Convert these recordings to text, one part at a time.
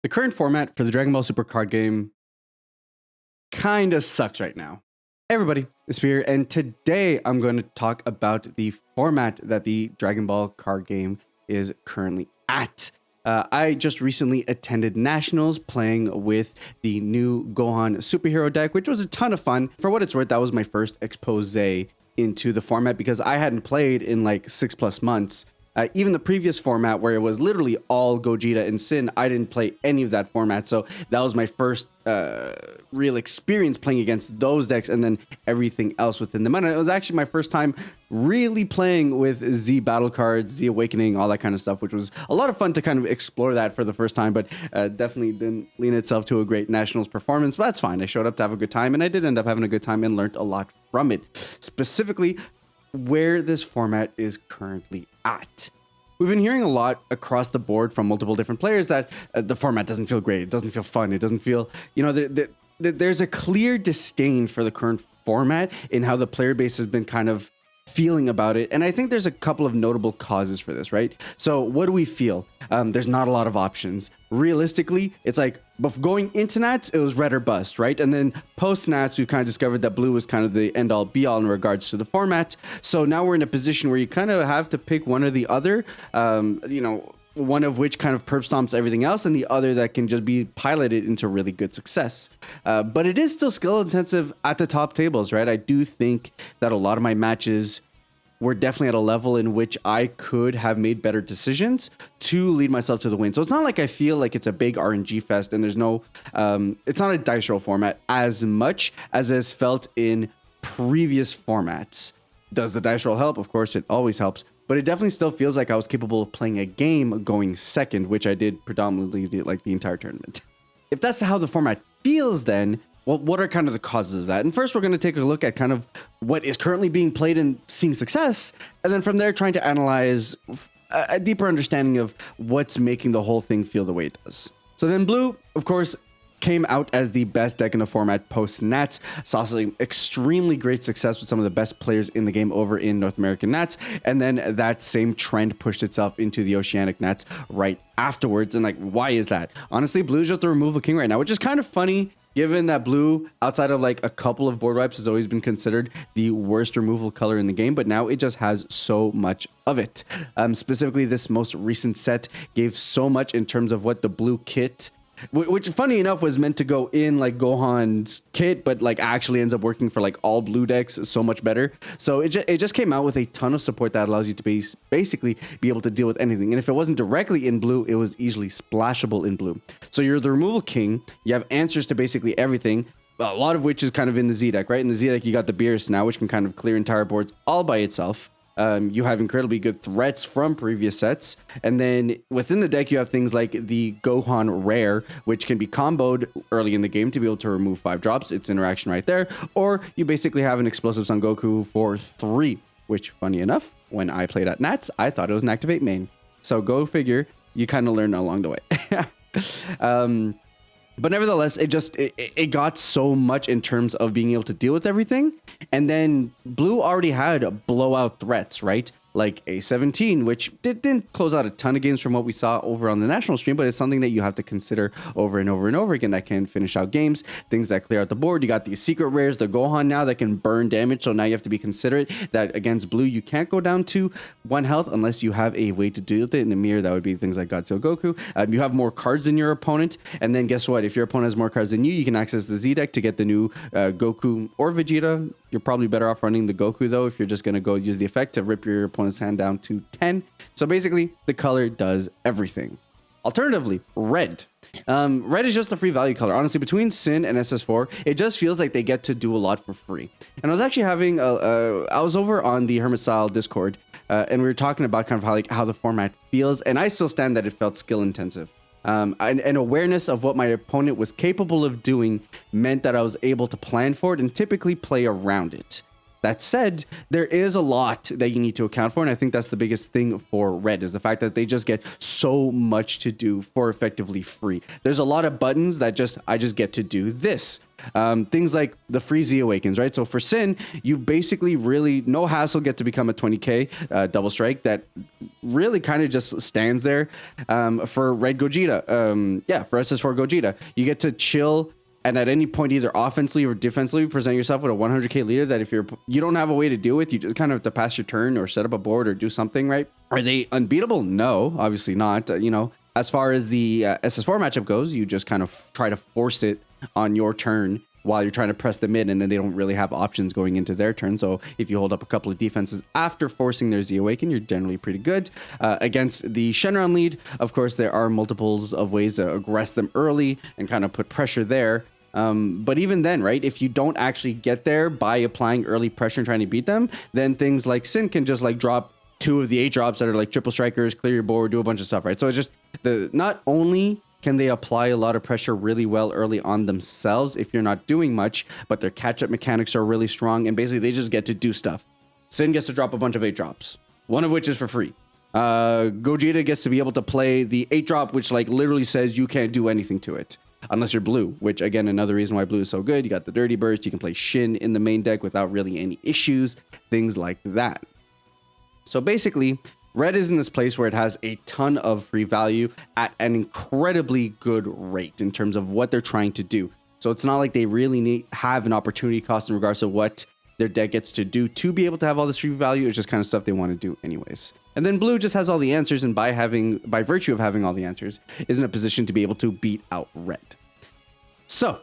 The current format for the Dragon Ball Super card game kind of sucks right now. Hey everybody, Espira, and today I'm going to talk about the format that the Dragon Ball card game is currently at. I just recently attended Nationals playing with the new Gohan superhero deck, which was a ton of fun. For what it's worth, that was my first expose into the format because I hadn't played in like 6+ months. Even the previous format where it was literally all Gogeta and Syn, I didn't play any of that format. So that was my first real experience playing against those decks and then everything else within them. And it was actually my first time really playing with Z battle cards, Z Awakening, all that kind of stuff, which was a lot of fun to kind of explore that for the first time, but definitely didn't lean itself to a great Nationals performance. But that's fine. I showed up to have a good time and I did end up having a good time and learned a lot from it. Specifically, where this format is currently at. We've been hearing a lot across the board from multiple different players that the format doesn't feel great. It doesn't feel fun. It doesn't feel, there's a clear disdain for the current format in how the player base has been kind of feeling about it. And I think there's a couple of notable causes for this, right? So what do we feel? There's not a lot of options. Realistically, it's like going into Nats, it was red or bust, right? And then post Nats, we kind of discovered that blue was kind of the end all be all in regards to the format. So now we're in a position where you kind of have to pick one or the other, one of which kind of perp stomps everything else and the other that can just be piloted into really good success. But it is still skill intensive at the top tables, right? I do think that a lot of my matches were definitely at a level in which I could have made better decisions to lead myself to the win. So it's not like I feel like it's a big RNG fest and there's no, it's not a dice roll format as much as is felt in previous formats. Does the dice roll help? Of course, it always helps. But it definitely still feels like I was capable of playing a game going second, which I did predominantly the entire tournament. If that's how the format feels, then well, what are kind of the causes of that? And first, we're going to take a look at kind of what is currently being played and seeing success. And then from there, trying to analyze a deeper understanding of what's making the whole thing feel the way it does. So then blue, of course, came out as the best deck in the format post Nats, saw some extremely great success with some of the best players in the game over in North American Nats, and then that same trend pushed itself into the Oceanic Nats right afterwards. And like, why is that? Honestly, blue's just the removal king right now, which is kind of funny given that blue, outside of like a couple of board wipes, has always been considered the worst removal color in the game, but now it just has so much of it. Specifically, this most recent set gave so much in terms of what the blue kit, which funny enough was meant to go in like Gohan's kit, but like actually ends up working for like all blue decks so much better. So it just came out with a ton of support that allows you to basically be able to deal with anything. And if it wasn't directly in blue, it was easily splashable in blue. So you're the removal king. You have answers to basically everything, a lot of which is kind of in the Z deck, right? In the Z deck, you got the Beerus now, which can kind of clear entire boards all by itself. You have incredibly good threats from previous sets. And then within the deck, you have things like the Gohan Rare, which can be comboed early in the game to be able to remove 5 drops. It's interaction right there. Or you basically have an Explosive Son Goku for 3, which funny enough, when I played at Nats, I thought it was an Activate main. So go figure, you kind of learn along the way. But nevertheless, it got so much in terms of being able to deal with everything. And then blue already had blowout threats, right? Like A17, which didn't close out a ton of games from what we saw over on the national stream, but it's something that you have to consider over and over and over again that can finish out games, things that clear out the board. You got these secret rares, the Gohan now that can burn damage, so now you have to be considerate that against blue, you can't go down to 1 health unless you have a way to deal with it. In the mirror, that would be things like Godzilla Goku. You have more cards than your opponent, and then guess what? If your opponent has more cards than you can access the Z deck to get the new Goku or Vegeta. You're probably better off running the Goku, though, if you're just going to go use the effect to rip your opponent's hand down to 10. So basically, the color does everything. Alternatively, red. Red is just a free value color. Honestly, between Syn and SS4, it just feels like they get to do a lot for free. And I was actually having, I was over on the Hermit Style Discord, and we were talking about kind of how the format feels, and I still stand that it felt skill intensive. And awareness of what my opponent was capable of doing meant that I was able to plan for it and typically play around it. That said, there is a lot that you need to account for, and I think that's the biggest thing for Red is the fact that they just get so much to do for effectively free. There's a lot of buttons that I just get to do this. Things like the free Z Awakens, right? So for Syn, you basically really, no hassle, get to become a 20k double strike that really kind of just stands there. For Red Gogeta, for SS4 Gogeta, you get to chill and at any point, either offensively or defensively, present yourself with a 100k leader that if you don't have a way to deal with, you just kind of have to pass your turn or set up a board or do something, right? Are they unbeatable? No, obviously not. As far as the SS4 matchup goes, you just kind of try to force it on your turn while you're trying to press them in, and then they don't really have options going into their turn. So if you hold up a couple of defenses after forcing their Z Awaken, you're generally pretty good. Against the Shenron lead, of course, there are multiples of ways to aggress them early and kind of put pressure there. But even then, right, if you don't actually get there by applying early pressure and trying to beat them, then things like Syn can just like drop 2 of the 8 drops that are like triple strikers, clear your board, do a bunch of stuff, right? So it's just not only can they apply a lot of pressure really well early on themselves if you're not doing much, but their catch-up mechanics are really strong, and basically they just get to do stuff. Syn gets to drop a bunch of 8 drops, one of which is for free. Gogeta gets to be able to play the 8 drop, which like literally says you can't do anything to it. Unless you're blue, which again, another reason why blue is so good. You got the dirty burst. You can play Shin in the main deck without really any issues, things like that. So basically, Red is in this place where it has a ton of free value at an incredibly good rate in terms of what they're trying to do. So it's not like they really have an opportunity cost in regards to what their deck gets to do to be able to have all this free value. It's just kind of stuff they want to do anyways. And then blue just has all the answers, and by virtue of having all the answers, is in a position to be able to beat out red. So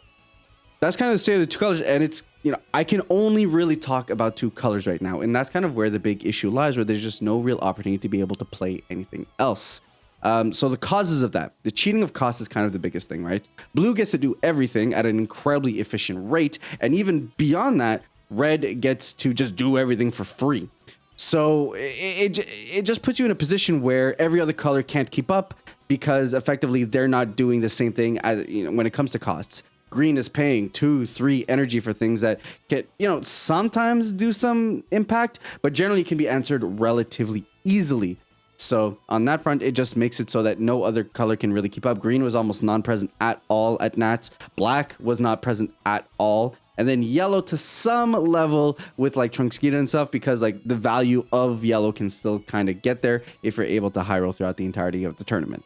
that's kind of the state of the 2 colors, and it's, I can only really talk about 2 colors right now, and that's kind of where the big issue lies, where there's just no real opportunity to be able to play anything else. So the causes of that, the cheating of cost is kind of the biggest thing, right? Blue gets to do everything at an incredibly efficient rate, and even beyond that, red gets to just do everything for free. So it just puts you in a position where every other color can't keep up because effectively they're not doing the same thing as, when it comes to costs. Green is paying 2, 3 energy for things that get, sometimes do some impact, but generally can be answered relatively easily. So on that front, it just makes it so that no other color can really keep up. Green was almost non-present at all at Nats. Black was not present at all. And then yellow to some level with like Trunkskeeta and stuff, because like the value of yellow can still kind of get there if you're able to high roll throughout the entirety of the tournament.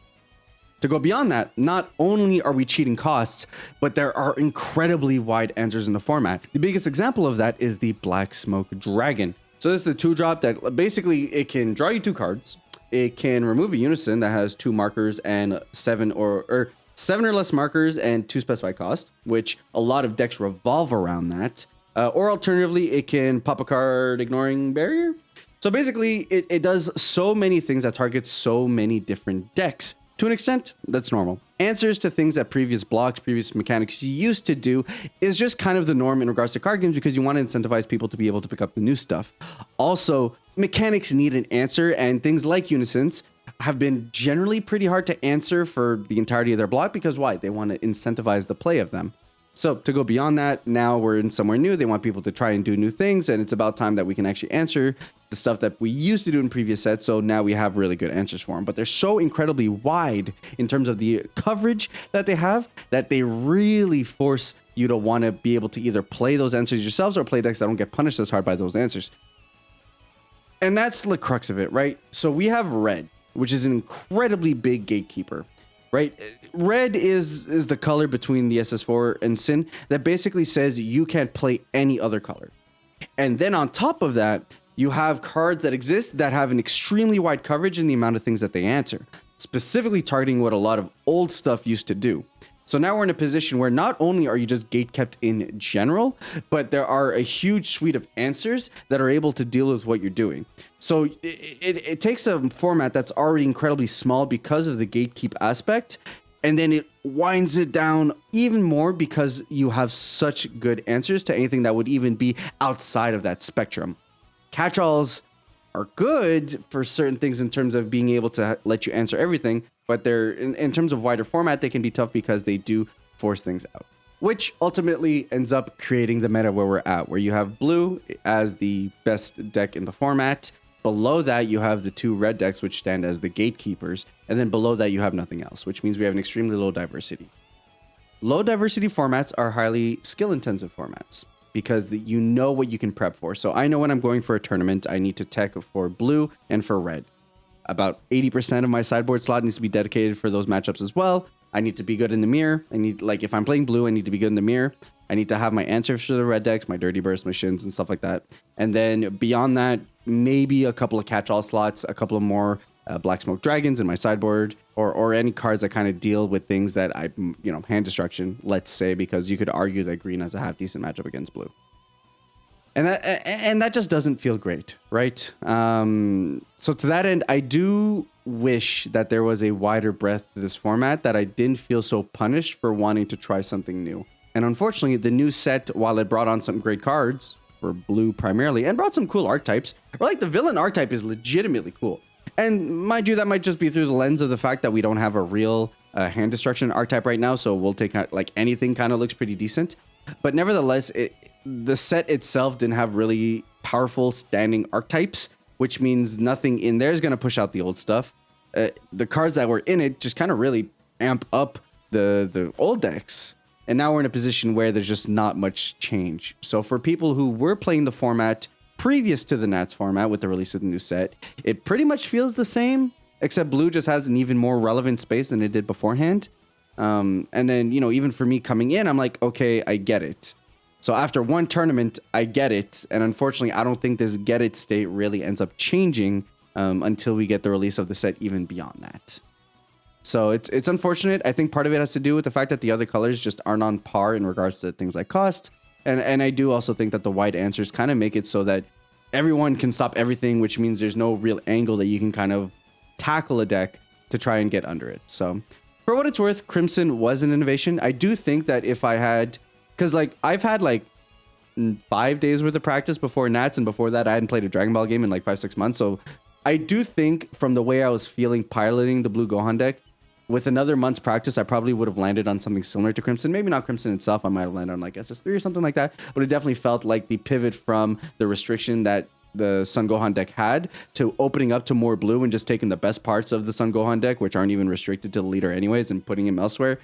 To go beyond that, not only are we cheating costs, but there are incredibly wide answers in the format. The biggest example of that is the Black Smoke Dragon. So this is the 2-drop that basically it can draw you 2 cards. It can remove a unison that has 2 markers and 7 or 7 or less markers and 2 specified cost, which a lot of decks revolve around that. Or alternatively, it can pop a card ignoring barrier. So basically, it does so many things that targets so many different decks. To an extent, that's normal. Answers to things that previous blocks, previous mechanics used to do is just kind of the norm in regards to card games because you want to incentivize people to be able to pick up the new stuff. Also, mechanics need an answer, and things like unisons have been generally pretty hard to answer for the entirety of their block because why? They want to incentivize the play of them. So to go beyond that, now we're in somewhere new. They want people to try and do new things, and it's about time that we can actually answer the stuff that we used to do in previous sets. So now we have really good answers for them, but they're so incredibly wide in terms of the coverage that they have that they really force you to want to be able to either play those answers yourselves or play decks that don't get punished as hard by those answers. And that's the crux of it, right? So we have red, which is an incredibly big gatekeeper, right? Red is the color between the SS4 and Syn that basically says you can't play any other color. And then on top of that, you have cards that exist that have an extremely wide coverage in the amount of things that they answer, specifically targeting what a lot of old stuff used to do. So now we're in a position where not only are you just gatekept in general, but there are a huge suite of answers that are able to deal with what you're doing. So it takes a format that's already incredibly small because of the gatekeep aspect, and then it winds it down even more because you have such good answers to anything that would even be outside of that spectrum. Catch-alls are good for certain things in terms of being able to let you answer everything, but they're in terms of wider format, they can be tough because they do force things out. which ultimately ends up creating the meta where we're at, where you have blue as the best deck in the format. Below that, you have the 2 red decks, which stand as the gatekeepers. And then below that, you have nothing else, which means we have an extremely low diversity. Low diversity formats are highly skill-intensive formats because you know what you can prep for. So I know when I'm going for a tournament, I need to tech for blue and for red. About 80% of my sideboard slot needs to be dedicated for those matchups as well. I need to be good in the mirror. I need, like, if I'm playing blue, I need to be good in the mirror. I need to have my answers for the red decks, my dirty burst, my shins, and stuff like that. And then beyond that, maybe a couple of catch-all slots, a couple of more black smoke dragons in my sideboard, or any cards that kind of deal with things that I, hand destruction, let's say, because you could argue that green has a half decent matchup against blue. And that just doesn't feel great, right? So to that end, I do wish that there was a wider breadth to this format, that I didn't feel so punished for wanting to try something new. And unfortunately, the new set, while it brought on some great cards for blue primarily, and brought some cool archetypes, or like the villain archetype is legitimately cool. And mind you, that might just be through the lens of the fact that we don't have a real hand destruction archetype right now, so we'll take like anything kind of looks pretty decent. But nevertheless, the set itself didn't have really powerful standing archetypes, which means nothing in there is going to push out the old stuff. The cards that were in it just kind of really amp up the old decks. And now we're in a position where there's just not much change. So for people who were playing the format previous to the Nats format with the release of the new set, it pretty much feels the same, except blue just has an even more relevant space than it did beforehand. And then, even for me coming in, I'm like, okay, I get it. So after one tournament, I get it. And unfortunately, I don't think this get it state really ends up changing until we get the release of the set even beyond that. So it's unfortunate. I think part of it has to do with the fact that the other colors just aren't on par in regards to things like cost. And I do also think that the wide answers kind of make it so that everyone can stop everything, which means there's no real angle that you can kind of tackle a deck to try and get under it. So for what it's worth, Crimson was an innovation. I do think that if I had, because like I've had like 5 days worth of practice before Nats, and before that I hadn't played a Dragon Ball game in like 5-6 months. So I do think from the way I was feeling piloting the Blue Gohan deck, with another month's practice, I probably would have landed on something similar to Crimson. Maybe not Crimson itself. I might have landed on like SS3 or something like that. But it definitely felt like the pivot from the restriction that the Sun Gohan deck had to opening up to more blue and just taking the best parts of the Sun Gohan deck, which aren't even restricted to the leader anyways, and putting him elsewhere.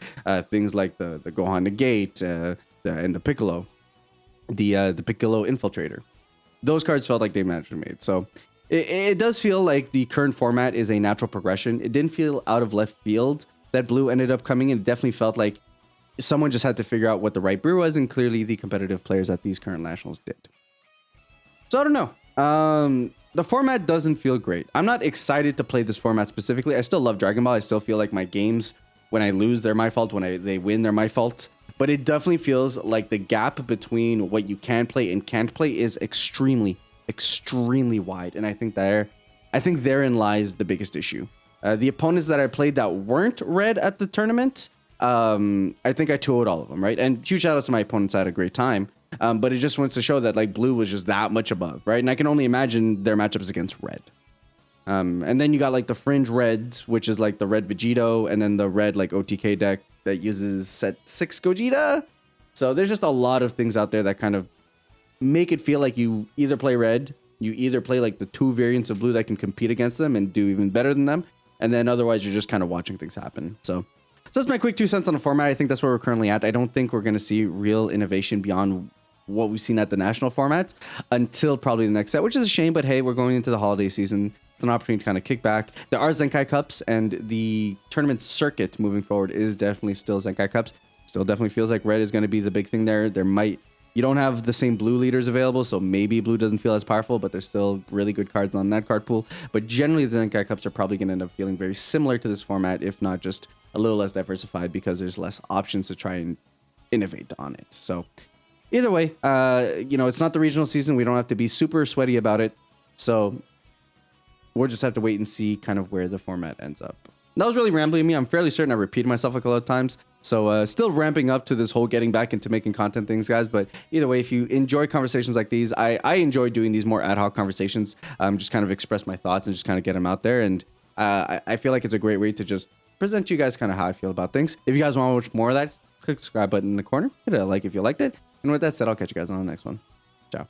Things like the Gohan Negate and the Piccolo, the Piccolo Infiltrator. Those cards felt like they managed to be made. So it does feel like the current format is a natural progression. It didn't feel out of left field that blue ended up coming in. It definitely felt like someone just had to figure out what the right brew was, and clearly the competitive players at these current nationals did. So I don't know. The format doesn't feel great. I'm not excited to play this format specifically. I still love Dragon Ball. I still feel like my games, when I lose, they're my fault. When they win, they're my fault. But it definitely feels like the gap between what you can play and can't play is extremely wide, and I think therein lies the biggest issue. The opponents that I played that weren't red at the tournament, I think I 2-0'd all of them, right? And huge shout outs to my opponents. I had a great time, but it just wants to show that like blue was just that much above, right? And I can only imagine their matchups against red. And then you got like the fringe reds, which is like the red Vegito, and then the red like OTK deck that uses set 6 Gogeta. So there's just a lot of things out there that kind of make it feel like you either play red, you either play like the 2 variants of blue that can compete against them and do even better than them, and then otherwise you're just kind of watching things happen. So that's my quick 2 cents on the format. I think that's where we're currently at. I don't think we're going to see real innovation beyond what we've seen at the national format until probably the next set, which is a shame, but hey, we're going into the holiday season. It's an opportunity to kind of kick back. There are Zenkai Cups, and the tournament circuit moving forward is definitely still Zenkai Cups. Still definitely feels like red is going to be the big thing there. You don't have the same blue leaders available, so maybe blue doesn't feel as powerful, but there's still really good cards on that card pool. But generally, the Zenkai Cups are probably going to end up feeling very similar to this format, if not just a little less diversified, because there's less options to try and innovate on it. So either way, it's not the regional season. We don't have to be super sweaty about it. So we'll just have to wait and see kind of where the format ends up. That was really rambling me. I'm fairly certain I repeated myself like a lot of times. So still ramping up to this whole getting back into making content things, guys. But either way, if you enjoy conversations like these, I enjoy doing these more ad hoc conversations. Just kind of express my thoughts and just kind of get them out there. And I feel like it's a great way to just present to you guys kind of how I feel about things. If you guys want to watch more of that, click click the subscribe button in the corner. Hit a like if you liked it. And with that said, I'll catch you guys on the next one. Ciao.